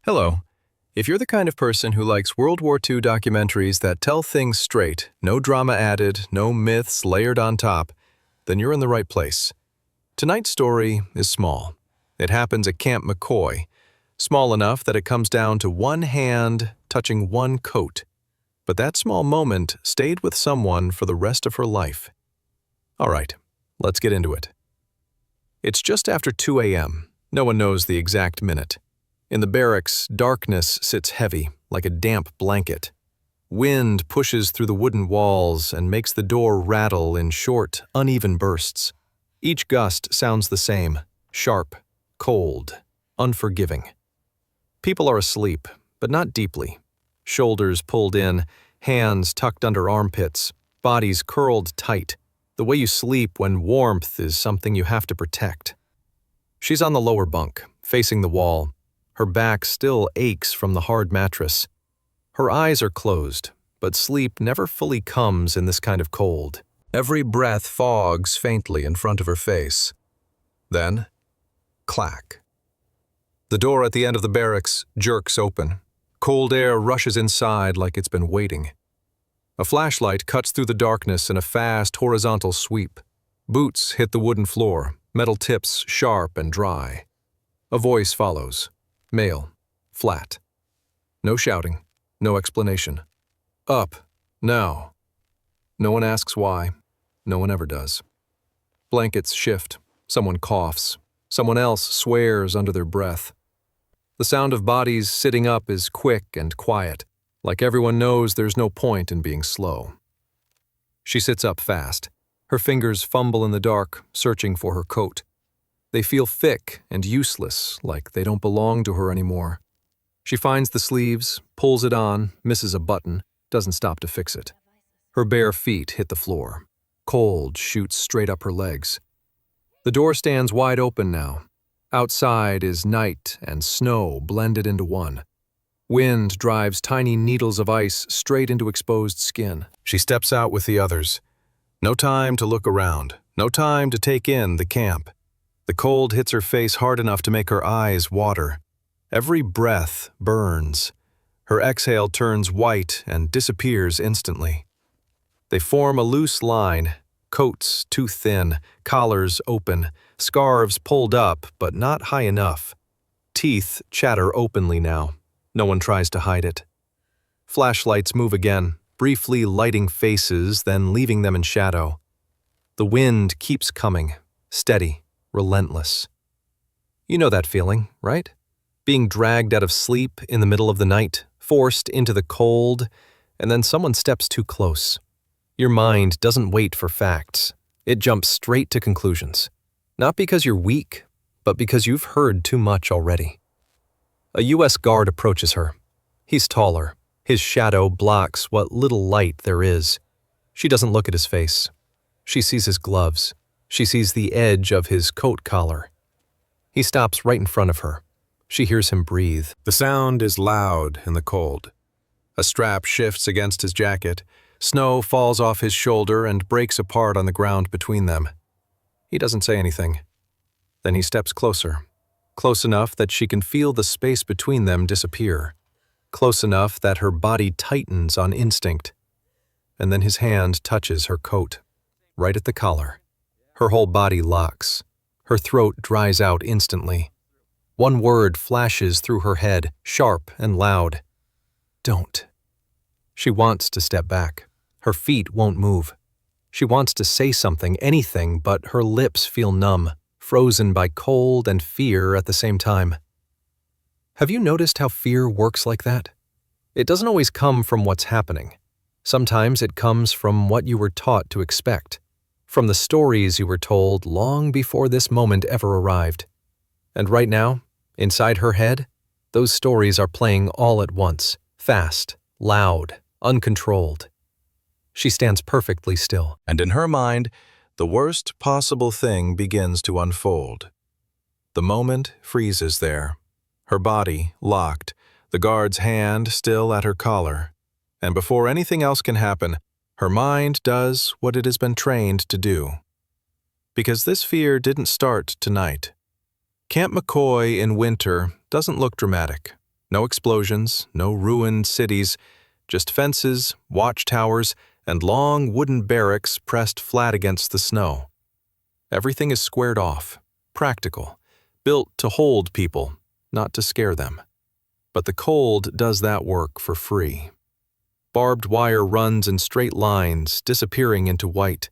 Hello. If you're the kind of person who likes World War II documentaries that tell things straight, no drama added, no myths layered on top, then you're in the right place. Tonight's story is small. It happens at Camp McCoy, small enough that it comes down to one hand touching one coat. But that small moment stayed with someone for the rest of her life. All right, let's get into it. It's just after 2 a.m. No one knows the exact minute. In the barracks, darkness sits heavy, like a damp blanket. Wind pushes through the wooden walls and makes the door rattle in short, uneven bursts. Each gust sounds the same, sharp, cold, unforgiving. People are asleep, but not deeply. Shoulders pulled in, hands tucked under armpits, bodies curled tight, the way you sleep when warmth is something you have to protect. She's on the lower bunk, facing the wall. Her back still aches from the hard mattress. Her eyes are closed, but sleep never fully comes in this kind of cold. Every breath fogs faintly in front of her face. Then, clack. The door at the end of the barracks jerks open. Cold air rushes inside like it's been waiting. A flashlight cuts through the darkness in a fast horizontal sweep. Boots hit the wooden floor, metal tips sharp and dry. A voice follows. Male, flat. No shouting, no explanation. Up, now. No one asks why. No one ever does. Blankets shift. Someone coughs. Someone else swears under their breath. The sound of bodies sitting up is quick and quiet, like everyone knows there's no point in being slow. She sits up fast. Her fingers fumble in the dark, searching for her coat. They feel thick and useless, like they don't belong to her anymore. She finds the sleeves, pulls it on, misses a button, doesn't stop to fix it. Her bare feet hit the floor. Cold shoots straight up her legs. The door stands wide open now. Outside is night and snow blended into one. Wind drives tiny needles of ice straight into exposed skin. She steps out with the others. No time to look around. No time to take in the camp. The cold hits her face hard enough to make her eyes water. Every breath burns. Her exhale turns white and disappears instantly. They form a loose line, coats too thin, collars open, scarves pulled up but not high enough. Teeth chatter openly now. No one tries to hide it. Flashlights move again, briefly lighting faces, then leaving them in shadow. The wind keeps coming, steady. Relentless. You know that feeling, right? Being dragged out of sleep in the middle of the night, forced into the cold, and then someone steps too close. Your mind doesn't wait for facts. It jumps straight to conclusions. Not because you're weak, but because you've heard too much already. A U.S. guard approaches her. He's taller. His shadow blocks what little light there is. She doesn't look at his face. She sees his gloves. She sees the edge of his coat collar. He stops right in front of her. She hears him breathe. The sound is loud in the cold. A strap shifts against his jacket. Snow falls off his shoulder and breaks apart on the ground between them. He doesn't say anything. Then he steps closer. Close enough that she can feel the space between them disappear. Close enough that her body tightens on instinct. And then his hand touches her coat, right at the collar. Her whole body locks. Her throat dries out instantly. One word flashes through her head, sharp and loud. Don't. She wants to step back. Her feet won't move. She wants to say something, anything, but her lips feel numb, frozen by cold and fear at the same time. Have you noticed how fear works like that? It doesn't always come from what's happening. Sometimes it comes from what you were taught to expect. From the stories you were told long before this moment ever arrived. And right now, inside her head, those stories are playing all at once, fast, loud, uncontrolled. She stands perfectly still. And in her mind, the worst possible thing begins to unfold. The moment freezes there, her body locked, the guard's hand still at her collar. And before anything else can happen, her mind does what it has been trained to do. Because this fear didn't start tonight. Camp McCoy in winter doesn't look dramatic. No explosions, no ruined cities, just fences, watchtowers, and long wooden barracks pressed flat against the snow. Everything is squared off, practical, built to hold people, not to scare them. But the cold does that work for free. Barbed wire runs in straight lines, disappearing into white.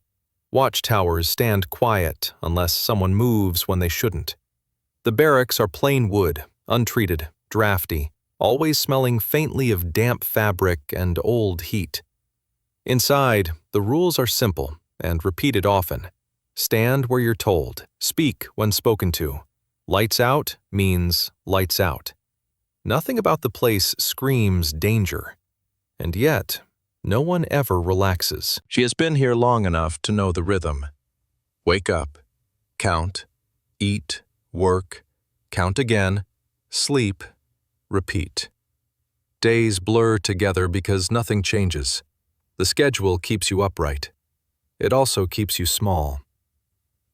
Watchtowers stand quiet unless someone moves when they shouldn't. The barracks are plain wood, untreated, drafty, always smelling faintly of damp fabric and old heat. Inside, the rules are simple and repeated often. Stand where you're told, speak when spoken to. Lights out means lights out. Nothing about the place screams danger. And yet, no one ever relaxes. She has been here long enough to know the rhythm. Wake up, count, eat, work, count again, sleep, repeat. Days blur together because nothing changes. The schedule keeps you upright. It also keeps you small.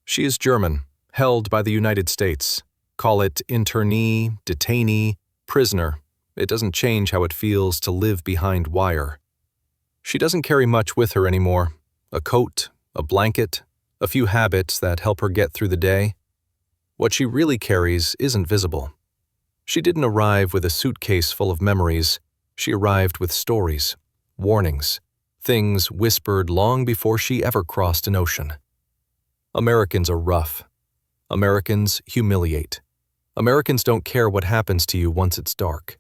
She is German, held by the United States. Call it internee, detainee, prisoner. It doesn't change how it feels to live behind wire. She doesn't carry much with her anymore. A coat, a blanket, a few habits that help her get through the day. What she really carries isn't visible. She didn't arrive with a suitcase full of memories. She arrived with stories, warnings, things whispered long before she ever crossed an ocean. Americans are rough. Americans humiliate. Americans don't care what happens to you once it's dark.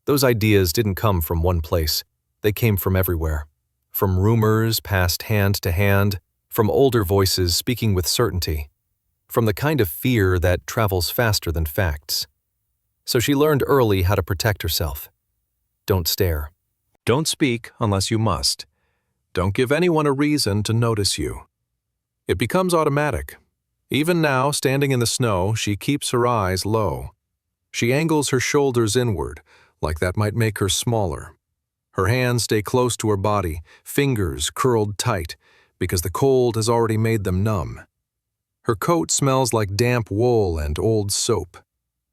Those ideas didn't come from one place. They came from everywhere. From rumors passed hand to hand, from older voices speaking with certainty, from the kind of fear that travels faster than facts. So she learned early how to protect herself. Don't stare. Don't speak unless you must. Don't give anyone a reason to notice you. It becomes automatic. Even now, standing in the snow, she keeps her eyes low. She angles her shoulders inward, like that might make her smaller. Her hands stay close to her body, fingers curled tight, because the cold has already made them numb. Her coat smells like damp wool and old soap.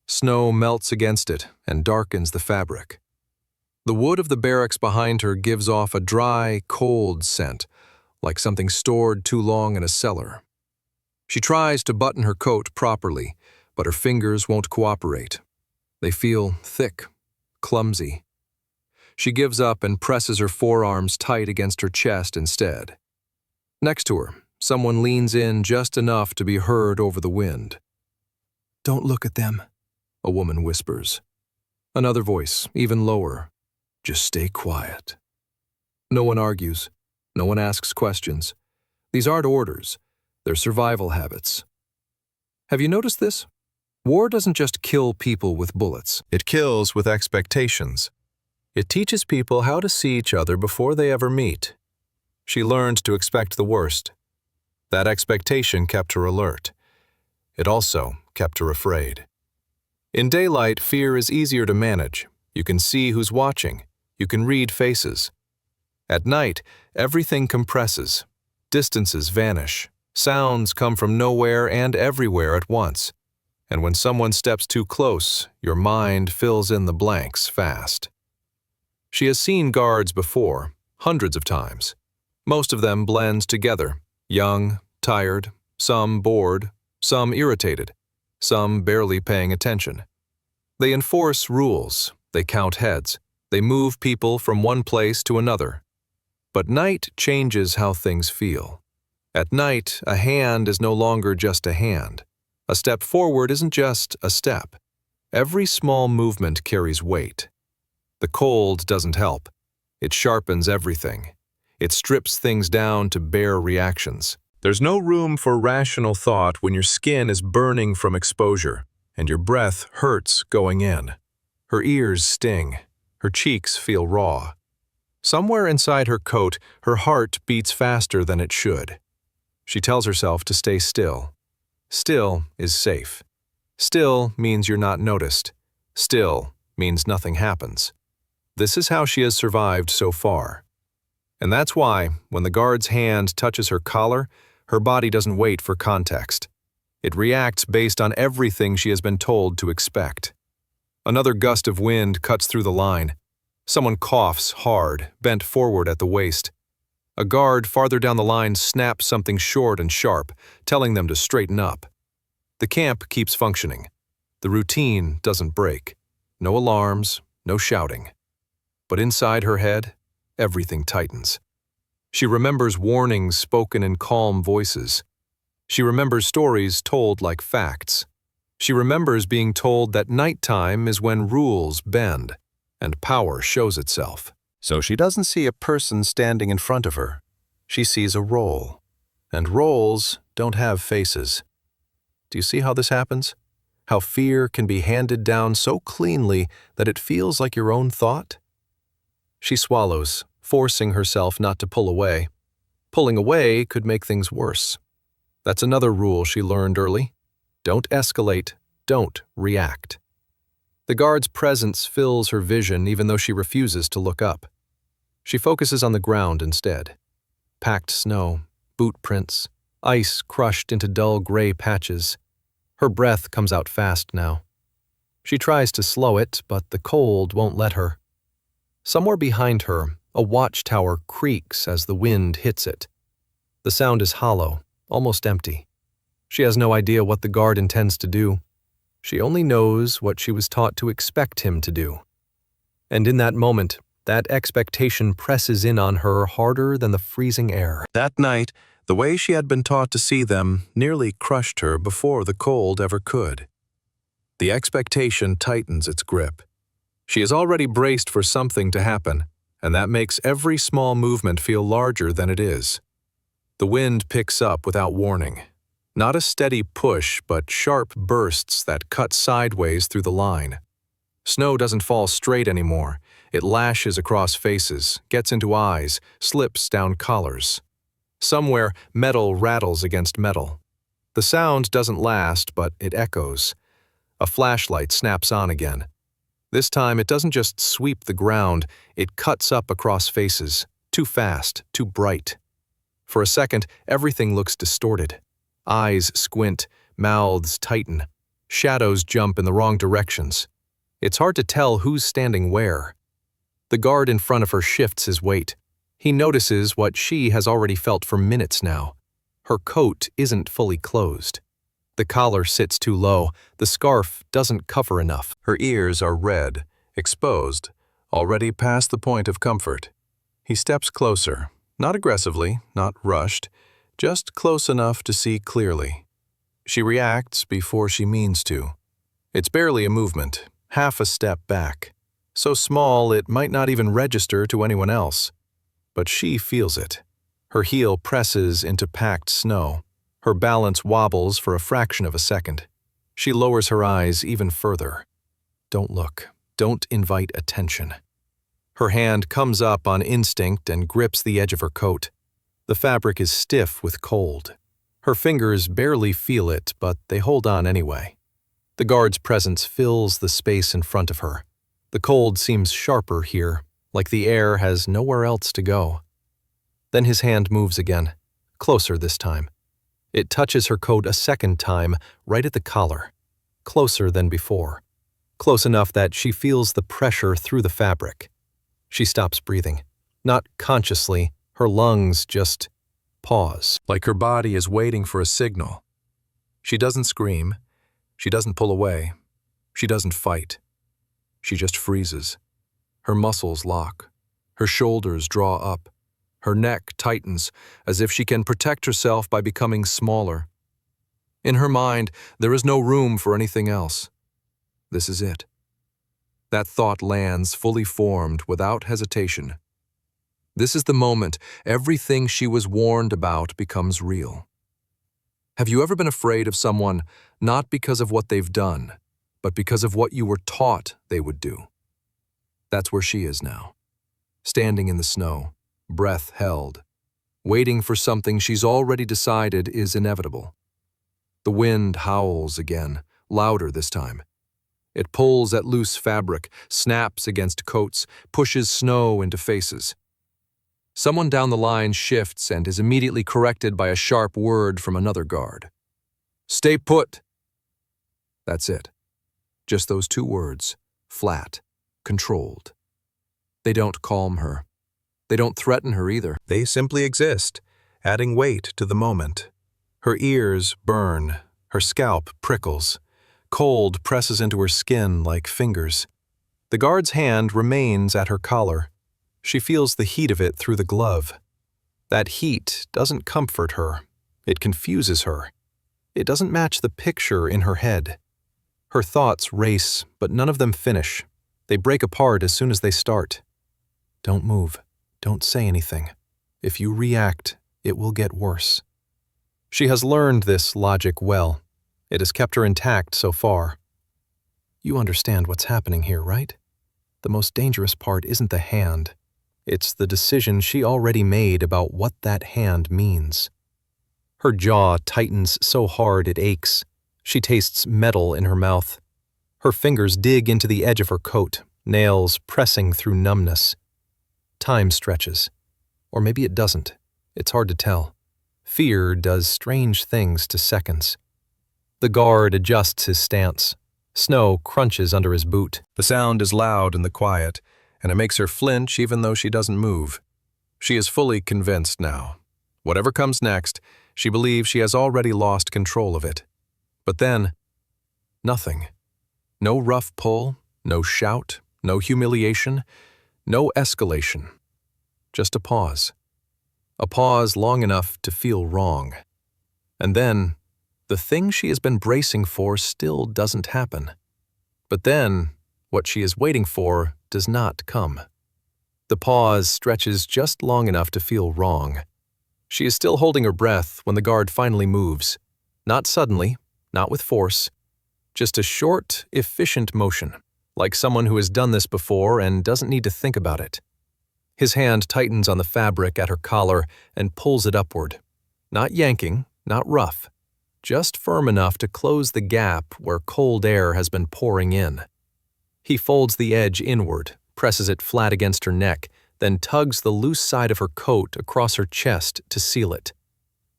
Snow melts against it and darkens the fabric. The wood of the barracks behind her gives off a dry, cold scent, like something stored too long in a cellar. She tries to button her coat properly, but her fingers won't cooperate. They feel thick, clumsy. She gives up and presses her forearms tight against her chest instead. Next to her, someone leans in just enough to be heard over the wind. "Don't look at them," a woman whispers. Another voice, even lower. "Just stay quiet." No one argues. No one asks questions. These aren't orders. They're survival habits. Have you noticed this? War doesn't just kill people with bullets. It kills with expectations. It teaches people how to see each other before they ever meet. She learned to expect the worst. That expectation kept her alert. It also kept her afraid. In daylight, fear is easier to manage. You can see who's watching. You can read faces. At night, everything compresses. Distances vanish. Sounds come from nowhere and everywhere at once. And when someone steps too close, your mind fills in the blanks fast. She has seen guards before, hundreds of times. Most of them blend together, young, tired, some bored, some irritated, some barely paying attention. They enforce rules, they count heads, they move people from one place to another. But night changes how things feel. At night, a hand is no longer just a hand. A step forward isn't just a step. Every small movement carries weight. The cold doesn't help. It sharpens everything. It strips things down to bare reactions. There's no room for rational thought when your skin is burning from exposure and your breath hurts going in. Her ears sting. Her cheeks feel raw. Somewhere inside her coat, her heart beats faster than it should. She tells herself to stay still. Still is safe. Still means you're not noticed. Still means nothing happens. This is how she has survived so far. And that's why, when the guard's hand touches her collar, her body doesn't wait for context. It reacts based on everything she has been told to expect. Another gust of wind cuts through the line. Someone coughs hard, bent forward at the waist. A guard farther down the line snaps something short and sharp, telling them to straighten up. The camp keeps functioning. The routine doesn't break. No alarms, no shouting. But inside her head, everything tightens. She remembers warnings spoken in calm voices. She remembers stories told like facts. She remembers being told that nighttime is when rules bend and power shows itself. So she doesn't see a person standing in front of her. She sees a role. And roles don't have faces. Do you see how this happens? How fear can be handed down so cleanly that it feels like your own thought? She swallows, forcing herself not to pull away. Pulling away could make things worse. That's another rule she learned early. Don't escalate, don't react. The guard's presence fills her vision even though she refuses to look up. She focuses on the ground instead. Packed snow, boot prints, ice crushed into dull gray patches. Her breath comes out fast now. She tries to slow it, but the cold won't let her. Somewhere behind her, a watchtower creaks as the wind hits it. The sound is hollow, almost empty. She has no idea what the guard intends to do. She only knows what she was taught to expect him to do. And in that moment, that expectation presses in on her harder than the freezing air. That night, the way she had been taught to see them nearly crushed her before the cold ever could. The expectation tightens its grip. She is already braced for something to happen, and that makes every small movement feel larger than it is. The wind picks up without warning. Not a steady push, but sharp bursts that cut sideways through the line. Snow doesn't fall straight anymore. It lashes across faces, gets into eyes, slips down collars. Somewhere, metal rattles against metal. The sound doesn't last, but it echoes. A flashlight snaps on again. This time, it doesn't just sweep the ground, it cuts up across faces. Too fast, too bright. For a second, everything looks distorted. Eyes squint, mouths tighten. Shadows jump in the wrong directions. It's hard to tell who's standing where. The guard in front of her shifts his weight. He notices what she has already felt for minutes now. Her coat isn't fully closed. The collar sits too low. The scarf doesn't cover enough. Her ears are red, exposed, already past the point of comfort. He steps closer, not aggressively, not rushed, just close enough to see clearly. She reacts before she means to. It's barely a movement, half a step back. So small it might not even register to anyone else. But she feels it. Her heel presses into packed snow. Her balance wobbles for a fraction of a second. She lowers her eyes even further. Don't look. Don't invite attention. Her hand comes up on instinct and grips the edge of her coat. The fabric is stiff with cold. Her fingers barely feel it, but they hold on anyway. The guard's presence fills the space in front of her. The cold seems sharper here, like the air has nowhere else to go. Then his hand moves again, closer this time. It touches her coat a second time, right at the collar. Closer than before. Close enough that she feels the pressure through the fabric. She stops breathing. Not consciously, her lungs just pause, like her body is waiting for a signal. She doesn't scream. She doesn't pull away. She doesn't fight. She just freezes. Her muscles lock. Her shoulders draw up. Her neck tightens, as if she can protect herself by becoming smaller. In her mind, there is no room for anything else. This is it. That thought lands fully formed, without hesitation. This is the moment everything she was warned about becomes real. Have you ever been afraid of someone, not because of what they've done, but because of what you were taught they would do? That's where she is now, standing in the snow, breath held, waiting for something she's already decided is inevitable. The wind howls again, louder this time. It pulls at loose fabric, snaps against coats, pushes snow into faces. Someone down the line shifts and is immediately corrected by a sharp word from another guard. "Stay put." That's it. Just those two words, flat, controlled. They don't calm her. They don't threaten her either. They simply exist, adding weight to the moment. Her ears burn, her scalp prickles. Cold presses into her skin like fingers. The guard's hand remains at her collar. She feels the heat of it through the glove. That heat doesn't comfort her. It confuses her. It doesn't match the picture in her head. Her thoughts race, but none of them finish. They break apart as soon as they start. Don't move. Don't say anything. If you react, it will get worse. She has learned this logic well. It has kept her intact so far. You understand what's happening here, right? The most dangerous part isn't the hand. It's the decision she already made about what that hand means. Her jaw tightens so hard it aches. She tastes metal in her mouth. Her fingers dig into the edge of her coat, nails pressing through numbness. Time stretches. Or maybe it doesn't. It's hard to tell. Fear does strange things to seconds. The guard adjusts his stance. Snow crunches under his boot. The sound is loud in the quiet, and it makes her flinch even though she doesn't move. She is fully convinced now. Whatever comes next, she believes she has already lost control of it. But then, nothing. No rough pull, no shout, no humiliation, no escalation. Just a pause. A pause long enough to feel wrong. And then, the thing she has been bracing for still doesn't happen. But then, what she is waiting for does not come. The pause stretches just long enough to feel wrong. She is still holding her breath when the guard finally moves. Not suddenly, not with force. Just a short, efficient motion, like someone who has done this before and doesn't need to think about it. His hand tightens on the fabric at her collar and pulls it upward. Not yanking, not rough. Just firm enough to close the gap where cold air has been pouring in. He folds the edge inward, presses it flat against her neck, then tugs the loose side of her coat across her chest to seal it.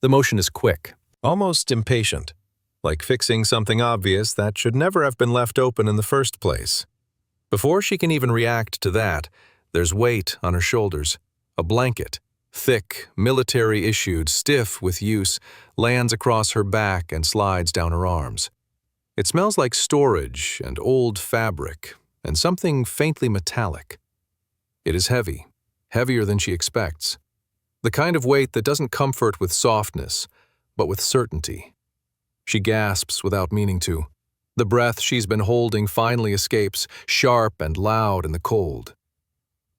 The motion is quick, almost impatient, like fixing something obvious that should never have been left open in the first place. Before she can even react to that, there's weight on her shoulders, a blanket. Thick, military-issued, stiff with use, lands across her back and slides down her arms. It smells like storage and old fabric and something faintly metallic. It is heavy, heavier than she expects. The kind of weight that doesn't comfort with softness, but with certainty. She gasps without meaning to. The breath she's been holding finally escapes, sharp and loud in the cold.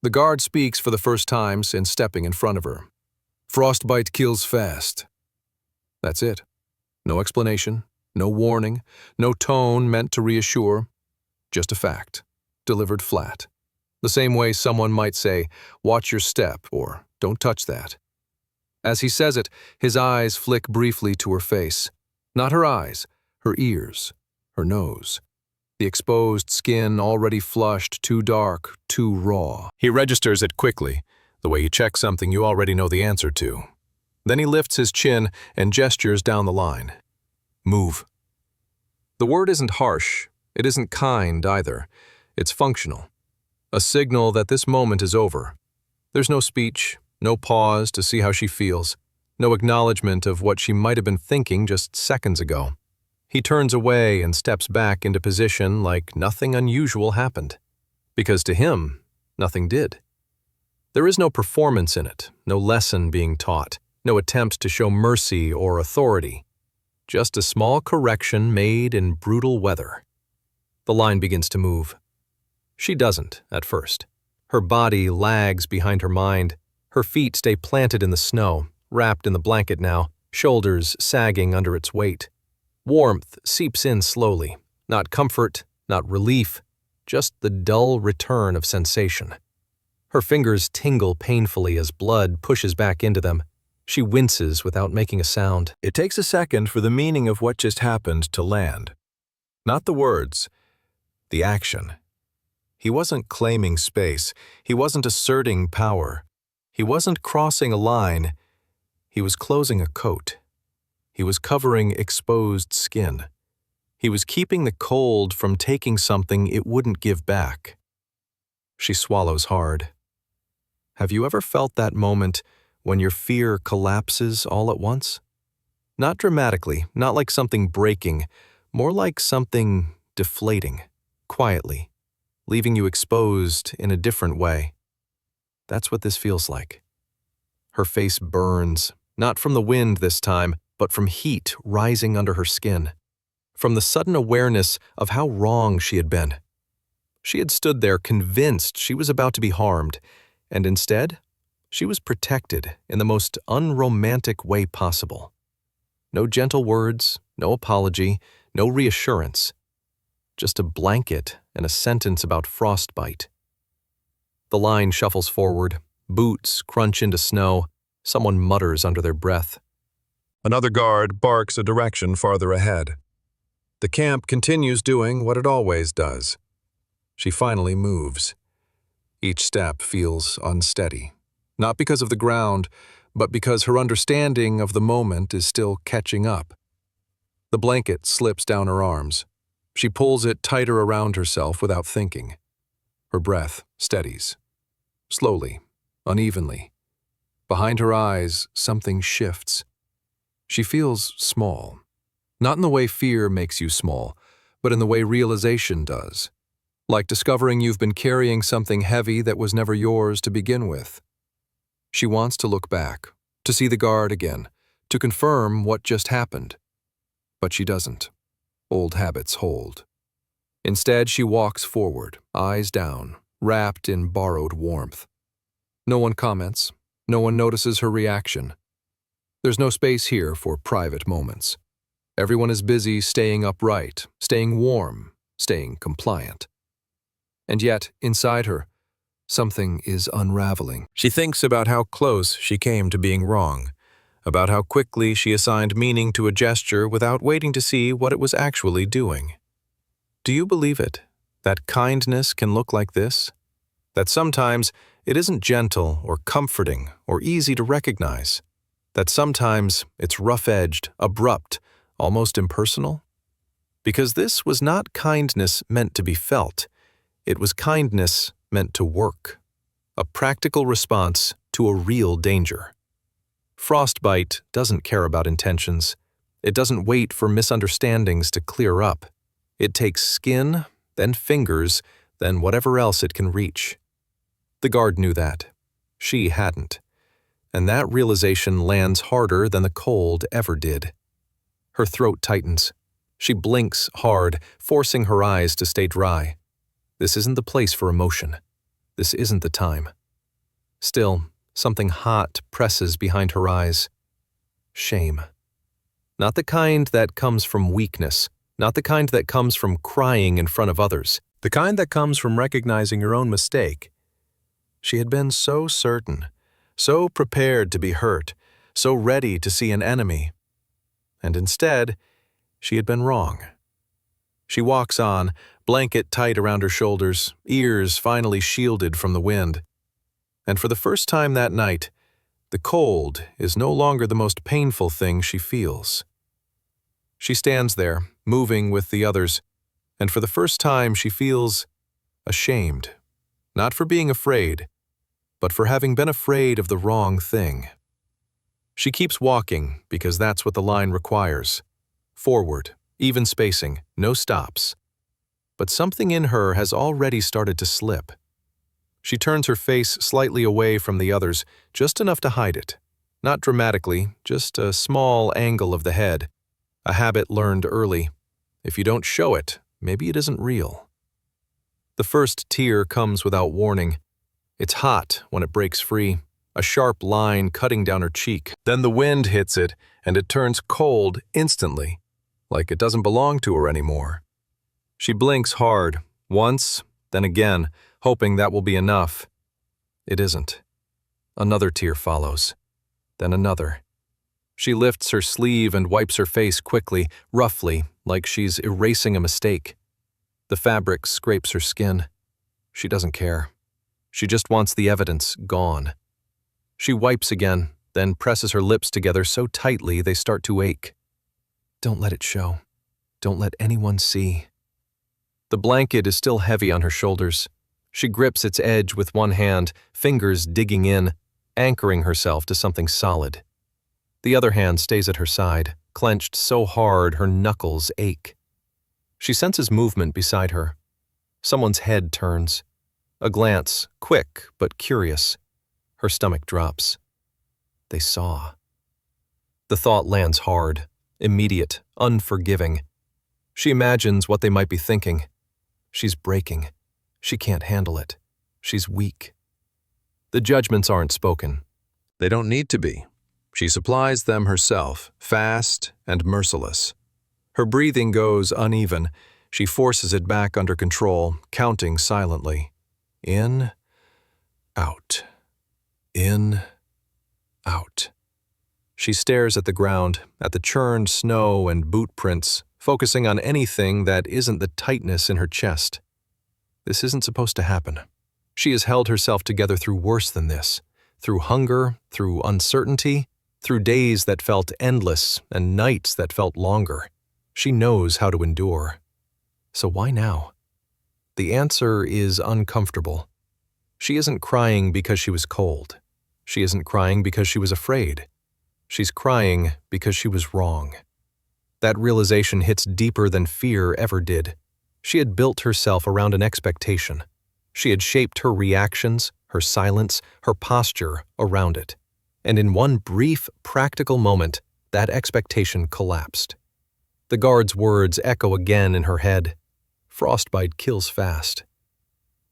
The guard speaks for the first time since stepping in front of her. Frostbite kills fast. That's it. No explanation, no warning, no tone meant to reassure. Just a fact, delivered flat. The same way someone might say, watch your step, or don't touch that. As he says it, his eyes flick briefly to her face. Not her eyes, her ears, her nose. The exposed skin already flushed, too dark, too raw. He registers it quickly, the way you check something you already know the answer to. Then he lifts his chin and gestures down the line. Move. The word isn't harsh. It isn't kind either. It's functional. A signal that this moment is over. There's no speech, no pause to see how she feels, no acknowledgement of what she might have been thinking just seconds ago. He turns away and steps back into position like nothing unusual happened. Because to him, nothing did. There is no performance in it, no lesson being taught, no attempt to show mercy or authority. Just a small correction made in brutal weather. The line begins to move. She doesn't, at first. Her body lags behind her mind. Her feet stay planted in the snow, wrapped in the blanket now, shoulders sagging under its weight. Warmth seeps in slowly, not comfort, not relief, just the dull return of sensation. Her fingers tingle painfully as blood pushes back into them. She winces without making a sound. It takes a second for the meaning of what just happened to land. Not the words, the action. He wasn't claiming space. He wasn't asserting power. He wasn't crossing a line. He was closing a coat. He was covering exposed skin. He was keeping the cold from taking something it wouldn't give back. She swallows hard. Have you ever felt that moment when your fear collapses all at once? Not dramatically, not like something breaking, more like something deflating, quietly, leaving you exposed in a different way. That's what this feels like. Her face burns, not from the wind this time, but from heat rising under her skin, from the sudden awareness of how wrong she had been. She had stood there convinced she was about to be harmed, and instead, she was protected in the most unromantic way possible. No gentle words, no apology, no reassurance. Just a blanket and a sentence about frostbite. The line shuffles forward, boots crunch into snow, someone mutters under their breath. Another guard barks a direction farther ahead. The camp continues doing what it always does. She finally moves. Each step feels unsteady, not because of the ground, but because her understanding of the moment is still catching up. The blanket slips down her arms. She pulls it tighter around herself without thinking. Her breath steadies. Slowly, unevenly. Behind her eyes, something shifts. She feels small. Not in the way fear makes you small, but in the way realization does. Like discovering you've been carrying something heavy that was never yours to begin with. She wants to look back, to see the guard again, to confirm what just happened. But she doesn't. Old habits hold. Instead, she walks forward, eyes down, wrapped in borrowed warmth. No one comments. No one notices her reaction. There's no space here for private moments. Everyone is busy staying upright, staying warm, staying compliant. And yet, inside her, something is unraveling. She thinks about how close she came to being wrong, about how quickly she assigned meaning to a gesture without waiting to see what it was actually doing. Do you believe it, that kindness can look like this? That sometimes it isn't gentle or comforting or easy to recognize? That sometimes it's rough-edged, abrupt, almost impersonal? Because this was not kindness meant to be felt. It was kindness meant to work. A practical response to a real danger. Frostbite doesn't care about intentions. It doesn't wait for misunderstandings to clear up. It takes skin, then fingers, then whatever else it can reach. The guard knew that. She hadn't. And that realization lands harder than the cold ever did. Her throat tightens. She blinks hard, forcing her eyes to stay dry. This isn't the place for emotion. This isn't the time. Still, something hot presses behind her eyes. Shame. Not the kind that comes from weakness, not the kind that comes from crying in front of others, the kind that comes from recognizing your own mistake. She had been so certain, so prepared to be hurt, so ready to see an enemy. And instead, she had been wrong. She walks on, blanket tight around her shoulders, ears finally shielded from the wind. And for the first time that night, the cold is no longer the most painful thing she feels. She stands there, moving with the others, and for the first time she feels ashamed, not for being afraid, but for having been afraid of the wrong thing. She keeps walking because that's what the line requires. Forward, even spacing, no stops. But something in her has already started to slip. She turns her face slightly away from the others, just enough to hide it. Not dramatically, just a small angle of the head. A habit learned early. If you don't show it, maybe it isn't real. The first tear comes without warning. It's hot when it breaks free, a sharp line cutting down her cheek. Then the wind hits it, and it turns cold instantly, like it doesn't belong to her anymore. She blinks hard, once, then again, hoping that will be enough. It isn't. Another tear follows, then another. She lifts her sleeve and wipes her face quickly, roughly, like she's erasing a mistake. The fabric scrapes her skin. She doesn't care. She just wants the evidence gone. She wipes again, then presses her lips together so tightly they start to ache. Don't let it show. Don't let anyone see. The blanket is still heavy on her shoulders. She grips its edge with one hand, fingers digging in, anchoring herself to something solid. The other hand stays at her side, clenched so hard her knuckles ache. She senses movement beside her. Someone's head turns. A glance, quick but curious. Her stomach drops. They saw. The thought lands hard, immediate, unforgiving. She imagines what they might be thinking. She's breaking. She can't handle it. She's weak. The judgments aren't spoken. They don't need to be. She supplies them herself, fast and merciless. Her breathing goes uneven. She forces it back under control, counting silently. In, out. In, out. She stares at the ground, at the churned snow and boot prints, focusing on anything that isn't the tightness in her chest. This isn't supposed to happen. She has held herself together through worse than this, through hunger, through uncertainty, through days that felt endless and nights that felt longer. She knows how to endure. So why now? The answer is uncomfortable. She isn't crying because she was cold. She isn't crying because she was afraid. She's crying because she was wrong. That realization hits deeper than fear ever did. She had built herself around an expectation. She had shaped her reactions, her silence, her posture around it. And in one brief, practical moment, that expectation collapsed. The guard's words echo again in her head. Frostbite kills fast.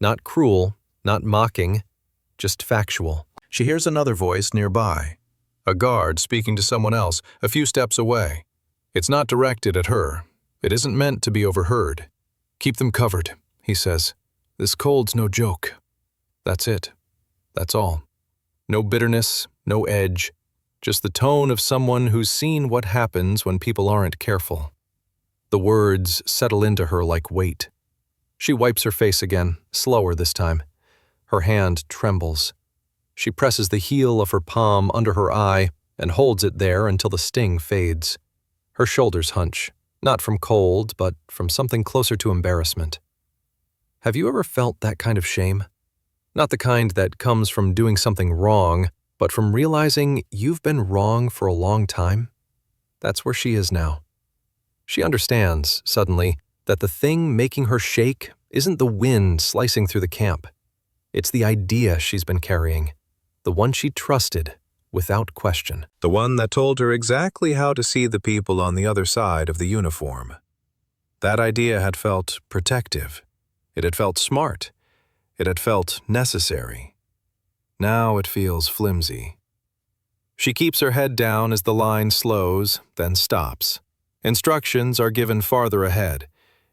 Not cruel, not mocking, just factual. She hears another voice nearby. A guard speaking to someone else a few steps away. It's not directed at her. It isn't meant to be overheard. Keep them covered, he says. This cold's no joke. That's it. That's all. No bitterness, no edge, just the tone of someone who's seen what happens when people aren't careful. The words settle into her like weight. She wipes her face again, slower this time. Her hand trembles. She presses the heel of her palm under her eye and holds it there until the sting fades. Her shoulders hunch, not from cold, but from something closer to embarrassment. Have you ever felt that kind of shame? Not the kind that comes from doing something wrong, but from realizing you've been wrong for a long time? That's where she is now. She understands, suddenly, that the thing making her shake isn't the wind slicing through the camp. It's the idea she's been carrying, the one she trusted without question. The one that told her exactly how to see the people on the other side of the uniform. That idea had felt protective. It had felt smart. It had felt necessary. Now it feels flimsy. She keeps her head down as the line slows, then stops. Instructions are given farther ahead.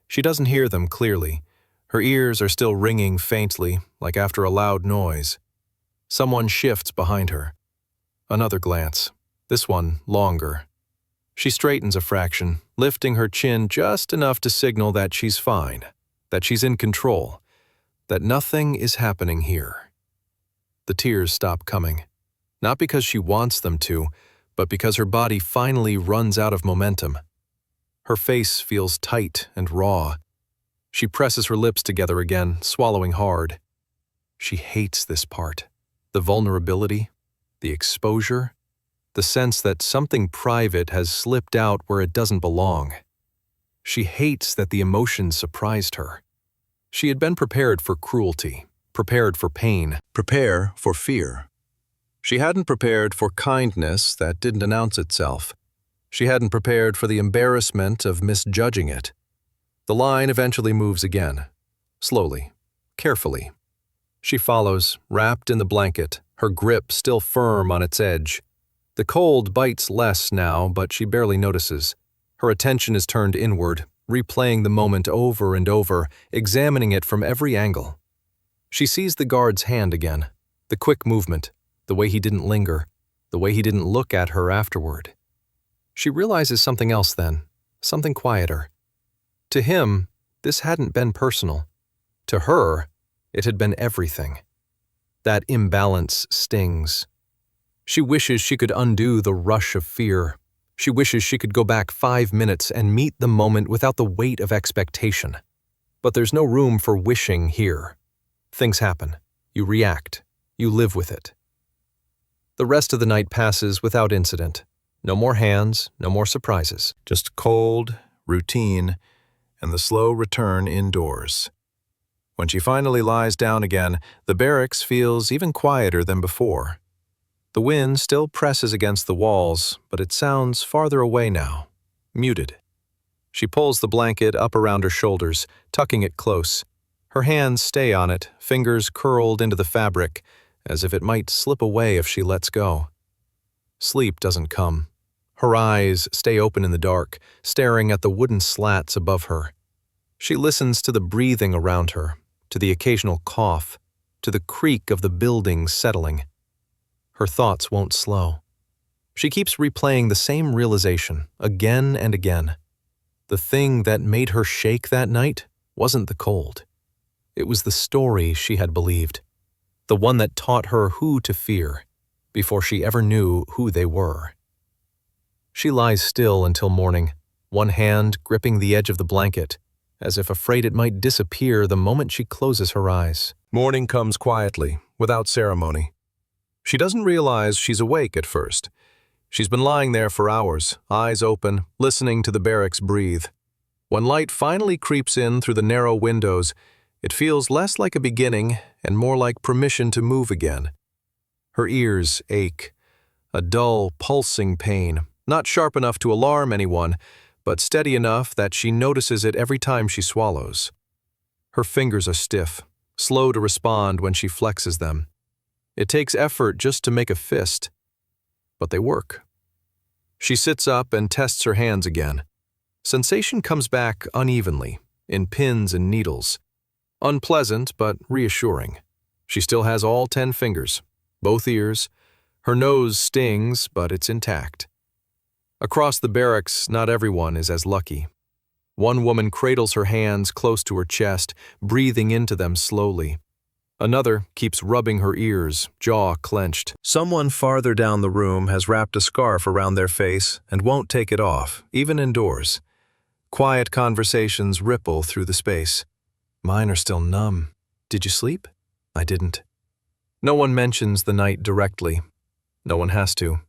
She doesn't hear them clearly. Her ears are still ringing faintly, like after a loud noise. Someone shifts behind her. Another glance, this one longer. She straightens a fraction, lifting her chin just enough to signal that she's fine, that she's in control, that nothing is happening here. The tears stop coming, not because she wants them to, but because her body finally runs out of momentum. Her face feels tight and raw. She presses her lips together again, swallowing hard. She hates this part. The vulnerability, the exposure, the sense that something private has slipped out where it doesn't belong. She hates that the emotions surprised her. She had been prepared for cruelty, prepared for pain, prepared for fear. She hadn't prepared for kindness that didn't announce itself. She hadn't prepared for the embarrassment of misjudging it. The line eventually moves again, slowly, carefully. She follows, wrapped in the blanket, her grip still firm on its edge. The cold bites less now, but she barely notices. Her attention is turned inward, replaying the moment over and over, examining it from every angle. She sees the guard's hand again, the quick movement, the way he didn't linger, the way he didn't look at her afterward. She realizes something else then, something quieter. To him, this hadn't been personal. To her, it had been everything. That imbalance stings. She wishes she could undo the rush of fear, She wishes she could go back 5 minutes and meet the moment without the weight of expectation. But there's no room for wishing here. Things happen. You react. You live with it. The rest of the night passes without incident. No more hands, no more surprises. Just cold, routine, and the slow return indoors. When she finally lies down again, the barracks feels even quieter than before. The wind still presses against the walls, but it sounds farther away now, muted. She pulls the blanket up around her shoulders, tucking it close. Her hands stay on it, fingers curled into the fabric, as if it might slip away if she lets go. Sleep doesn't come. Her eyes stay open in the dark, staring at the wooden slats above her. She listens to the breathing around her, to the occasional cough, to the creak of the building settling. Her thoughts won't slow. She keeps replaying the same realization again and again. The thing that made her shake that night wasn't the cold. It was the story she had believed, the one that taught her who to fear before she ever knew who they were. She lies still until morning, one hand gripping the edge of the blanket, as if afraid it might disappear the moment she closes her eyes. Morning comes quietly, without ceremony. She doesn't realize she's awake at first. She's been lying there for hours, eyes open, listening to the barracks breathe. When light finally creeps in through the narrow windows, it feels less like a beginning and more like permission to move again. Her ears ache, a dull, pulsing pain, not sharp enough to alarm anyone, but steady enough that she notices it every time she swallows. Her fingers are stiff, slow to respond when she flexes them. It takes effort just to make a fist, but they work. She sits up and tests her hands again. Sensation comes back unevenly, in pins and needles. Unpleasant, but reassuring. She still has all 10 fingers, both ears. Her nose stings, but it's intact. Across the barracks, not everyone is as lucky. One woman cradles her hands close to her chest, breathing into them slowly. Another keeps rubbing her ears, jaw clenched. Someone farther down the room has wrapped a scarf around their face and won't take it off, even indoors. Quiet conversations ripple through the space. Mine are still numb. Did you sleep? I didn't. No one mentions the night directly. No one has to.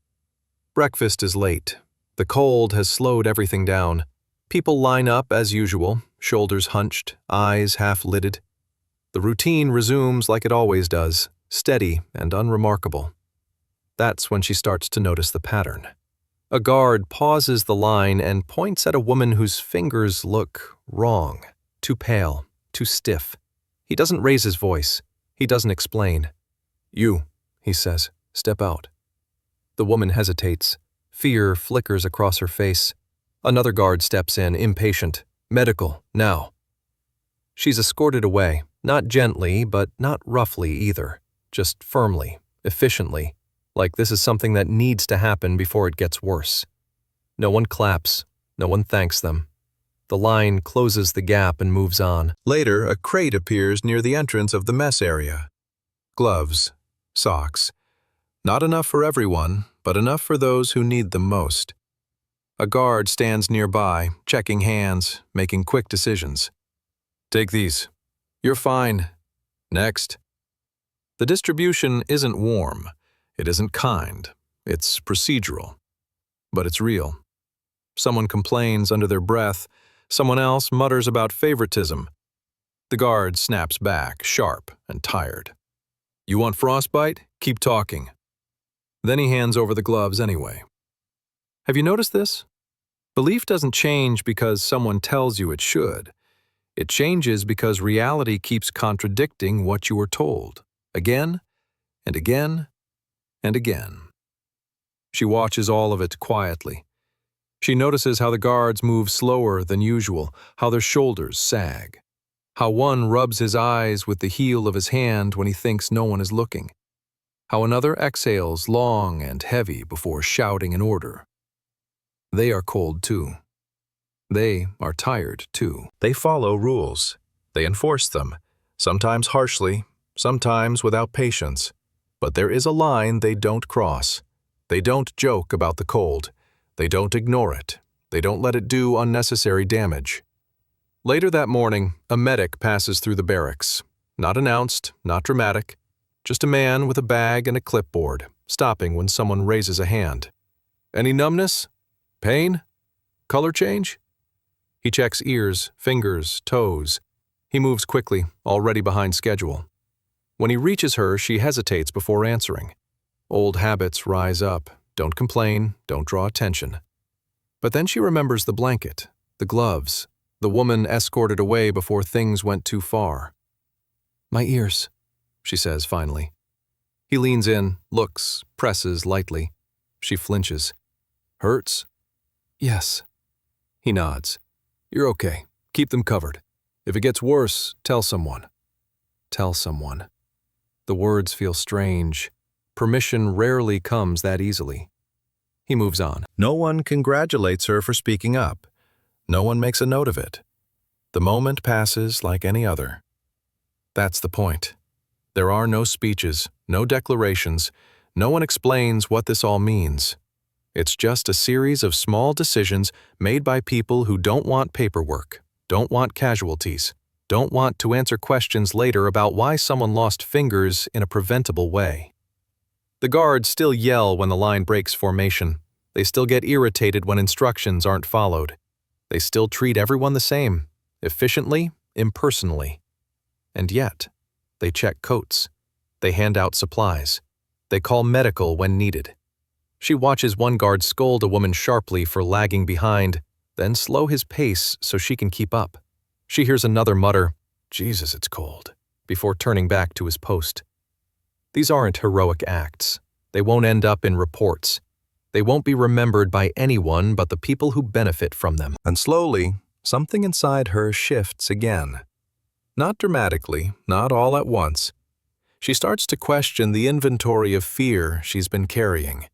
Breakfast is late. The cold has slowed everything down. People line up as usual, shoulders hunched, eyes half-lidded. The routine resumes like it always does, steady and unremarkable. That's when she starts to notice the pattern. A guard pauses the line and points at a woman whose fingers look wrong, too pale, too stiff. He doesn't raise his voice. He doesn't explain. "You," he says, "step out." The woman hesitates. Fear flickers across her face. Another guard steps in, impatient. "Medical, now." She's escorted away, not gently, but not roughly either. Just firmly, efficiently, like this is something that needs to happen before it gets worse. No one claps. No one thanks them. The line closes the gap and moves on. Later, a crate appears near the entrance of the mess area. Gloves, socks. Not enough for everyone, but enough for those who need them most. A guard stands nearby, checking hands, making quick decisions. "Take these. You're fine. Next." The distribution isn't warm. It isn't kind. It's procedural. But it's real. Someone complains under their breath. Someone else mutters about favoritism. The guard snaps back, sharp and tired. "You want frostbite? Keep talking." Then he hands over the gloves anyway. Have you noticed this? Belief doesn't change because someone tells you it should. It changes because reality keeps contradicting what you were told, again and again and again. She watches all of it quietly. She notices how the guards move slower than usual, how their shoulders sag, how one rubs his eyes with the heel of his hand when he thinks no one is looking, how another exhales long and heavy before shouting an order. They are cold too. They are tired too. They follow rules. They enforce them, sometimes harshly, sometimes without patience. But there is a line they don't cross. They don't joke about the cold. They don't ignore it. They don't let it do unnecessary damage. Later that morning, a medic passes through the barracks. Not announced, not dramatic. Just a man with a bag and a clipboard, stopping when someone raises a hand. Any numbness? Pain? Color change? He checks ears, fingers, toes. He moves quickly, already behind schedule. When he reaches her, she hesitates before answering. Old habits rise up. Don't complain, don't draw attention. But then she remembers the blanket, the gloves, the woman escorted away before things went too far. "My ears," she says finally. He leans in, looks, presses lightly. She flinches. "Hurts?" "Yes." He nods. "You're okay. Keep them covered. If it gets worse, tell someone." Tell someone. The words feel strange. Permission rarely comes that easily. He moves on. No one congratulates her for speaking up. No one makes a note of it. The moment passes like any other. That's the point. There are no speeches, no declarations. No one explains what this all means. It's just a series of small decisions made by people who don't want paperwork, don't want casualties, don't want to answer questions later about why someone lost fingers in a preventable way. The guards still yell when the line breaks formation. They still get irritated when instructions aren't followed. They still treat everyone the same, efficiently, impersonally. And yet, they check coats. They hand out supplies. They call medical when needed. She watches one guard scold a woman sharply for lagging behind, then slow his pace so she can keep up. She hears another mutter, "Jesus, it's cold," before turning back to his post. These aren't heroic acts. They won't end up in reports. They won't be remembered by anyone but the people who benefit from them. And slowly, something inside her shifts again. Not dramatically, not all at once. She starts to question the inventory of fear she's been carrying.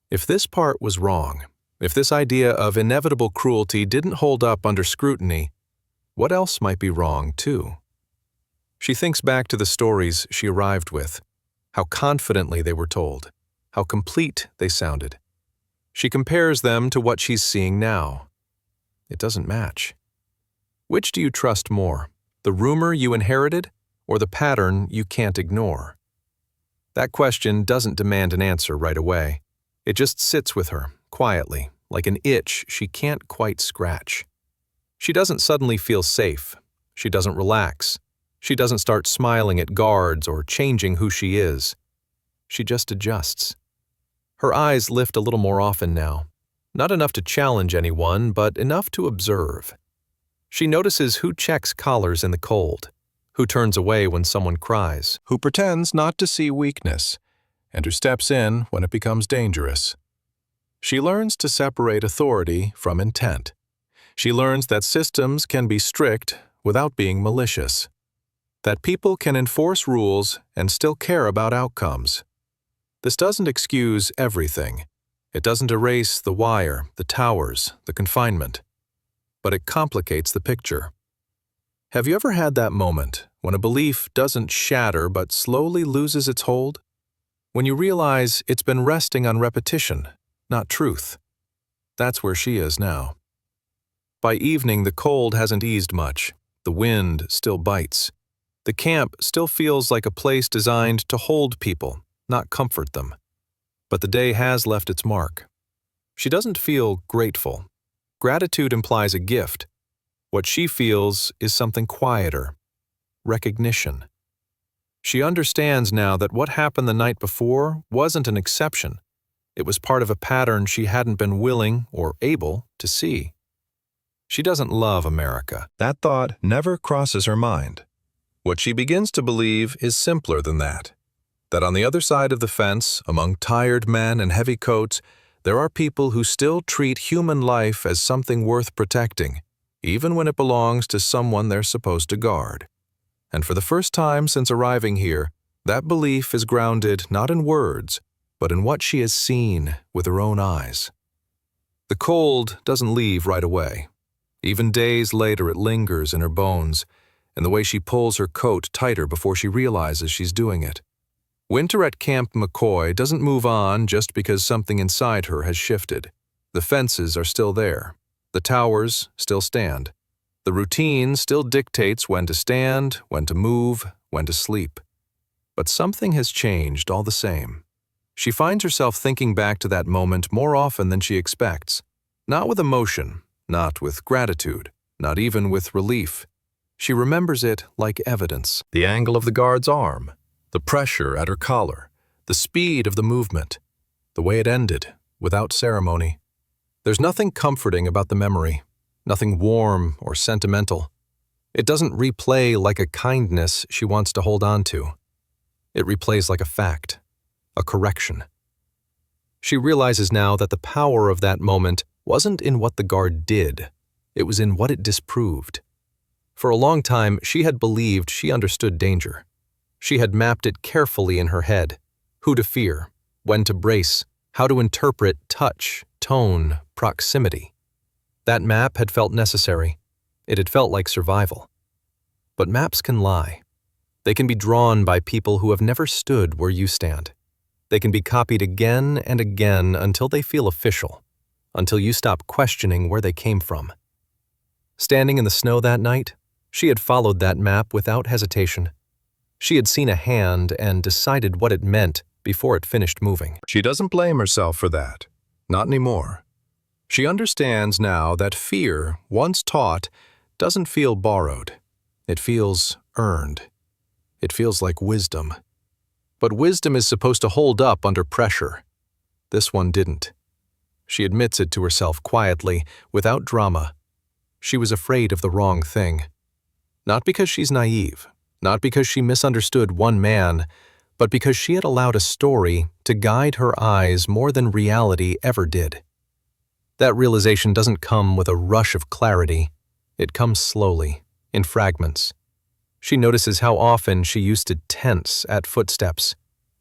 If this part was wrong, if this idea of inevitable cruelty didn't hold up under scrutiny, what else might be wrong, too? She thinks back to the stories she arrived with, how confidently they were told, how complete they sounded. She compares them to what she's seeing now. It doesn't match. Which do you trust more, the rumor you inherited or the pattern you can't ignore? That question doesn't demand an answer right away. It just sits with her, quietly, like an itch she can't quite scratch. She doesn't suddenly feel safe. She doesn't relax. She doesn't start smiling at guards or changing who she is. She just adjusts. Her eyes lift a little more often now. Not enough to challenge anyone, but enough to observe. She notices who checks collars in the cold, who turns away when someone cries, who pretends not to see weakness, and who steps in when it becomes dangerous. She learns to separate authority from intent. She learns that systems can be strict without being malicious, that people can enforce rules and still care about outcomes. This doesn't excuse everything. It doesn't erase the wire, the towers, the confinement, but it complicates the picture. Have you ever had that moment when a belief doesn't shatter but slowly loses its hold? When you realize it's been resting on repetition, not truth. That's where she is now. By evening, the cold hasn't eased much. The wind still bites. The camp still feels like a place designed to hold people, not comfort them. But the day has left its mark. She doesn't feel grateful. Gratitude implies a gift. What she feels is something quieter. Recognition. She understands now that what happened the night before wasn't an exception. It was part of a pattern she hadn't been willing or able to see. She doesn't love America. That thought never crosses her mind. What she begins to believe is simpler than that. That on the other side of the fence, among tired men and heavy coats, there are people who still treat human life as something worth protecting, even when it belongs to someone they're supposed to guard. And for the first time since arriving here, that belief is grounded not in words, but in what she has seen with her own eyes. The cold doesn't leave right away. Even days later it lingers in her bones, and the way she pulls her coat tighter before she realizes she's doing it. Winter at Camp McCoy doesn't move on just because something inside her has shifted. The fences are still there. The towers still stand. The routine still dictates when to stand, when to move, when to sleep. But something has changed all the same. She finds herself thinking back to that moment more often than she expects. Not with emotion, not with gratitude, not even with relief. She remembers it like evidence. The angle of the guard's arm, the pressure at her collar, the speed of the movement, the way it ended, without ceremony. There's nothing comforting about the memory, nothing warm or sentimental. It doesn't replay like a kindness she wants to hold on to. It replays like a fact, a correction. She realizes now that the power of that moment wasn't in what the guard did, it was in what it disproved. For a long time, she had believed she understood danger. She had mapped it carefully in her head: who to fear, when to brace, how to interpret touch, tone, proximity. That map had felt necessary. It had felt like survival. But maps can lie. They can be drawn by people who have never stood where you stand. They can be copied again and again until they feel official, until you stop questioning where they came from. Standing in the snow that night, she had followed that map without hesitation. She had seen a hand and decided what it meant before it finished moving. She doesn't blame herself for that. Not anymore. She understands now that fear, once taught, doesn't feel borrowed. It feels earned. It feels like wisdom. But wisdom is supposed to hold up under pressure. This one didn't. She admits it to herself quietly, without drama. She was afraid of the wrong thing. Not because she's naive, not because she misunderstood one man, but because she had allowed a story to guide her eyes more than reality ever did. That realization doesn't come with a rush of clarity. It comes slowly, in fragments. She notices how often she used to tense at footsteps,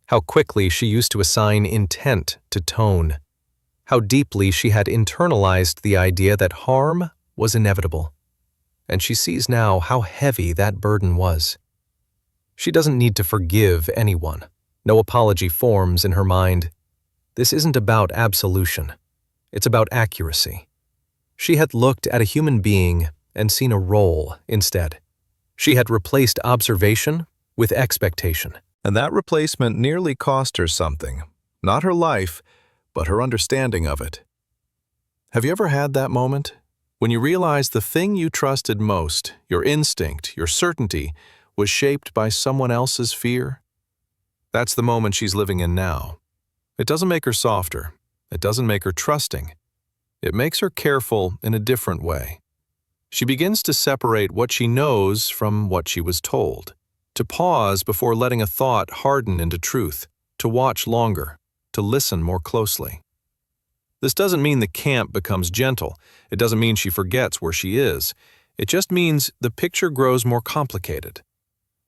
how quickly she used to assign intent to tone, how deeply she had internalized the idea that harm was inevitable. And she sees now how heavy that burden was. She doesn't need to forgive anyone. No apology forms in her mind. This isn't about absolution. It's about accuracy. She had looked at a human being and seen a role instead. She had replaced observation with expectation. And that replacement nearly cost her something. Not her life, but her understanding of it. Have you ever had that moment? When you realize the thing you trusted most, your instinct, your certainty, was shaped by someone else's fear? That's the moment she's living in now. It doesn't make her softer. It doesn't make her trusting. It makes her careful in a different way. She begins to separate what she knows from what she was told, to pause before letting a thought harden into truth, to watch longer, to listen more closely. This doesn't mean the camp becomes gentle. It doesn't mean she forgets where she is. It just means the picture grows more complicated.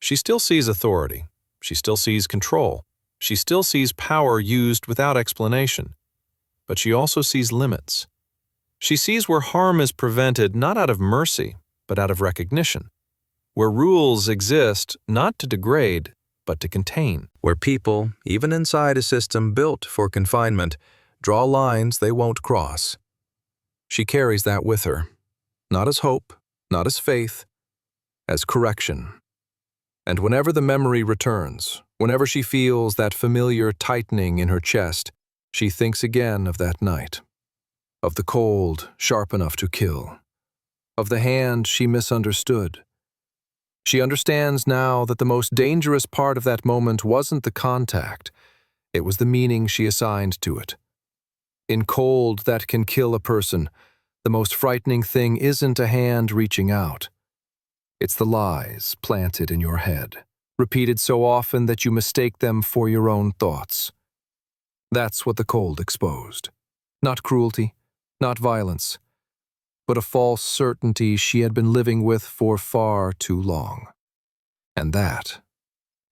She still sees authority. She still sees control. She still sees power used without explanation. But she also sees limits. She sees where harm is prevented not out of mercy, but out of recognition. Where rules exist not to degrade, but to contain. Where people, even inside a system built for confinement, draw lines they won't cross. She carries that with her, not as hope, not as faith, as correction. And whenever the memory returns, whenever she feels that familiar tightening in her chest, she thinks again of that night, of the cold sharp enough to kill, of the hand she misunderstood. She understands now that the most dangerous part of that moment wasn't the contact, it was the meaning she assigned to it. In cold that can kill a person, the most frightening thing isn't a hand reaching out. It's the lies planted in your head, repeated so often that you mistake them for your own thoughts. That's what the cold exposed. Not cruelty, not violence, but a false certainty she had been living with for far too long. And that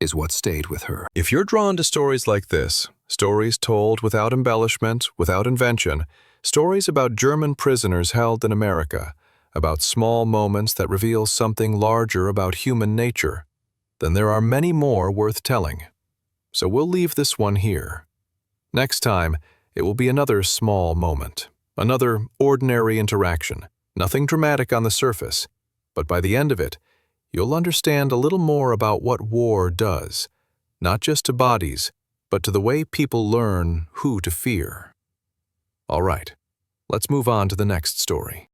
is what stayed with her. If you're drawn to stories like this, stories told without embellishment, without invention, stories about German prisoners held in America, about small moments that reveal something larger about human nature, then there are many more worth telling. So we'll leave this one here. Next time, it will be another small moment, Another ordinary interaction, nothing dramatic on the surface, but by the end of it, you'll understand a little more about what war does, not just to bodies, but to the way people learn who to fear. All right, let's move on to the next story.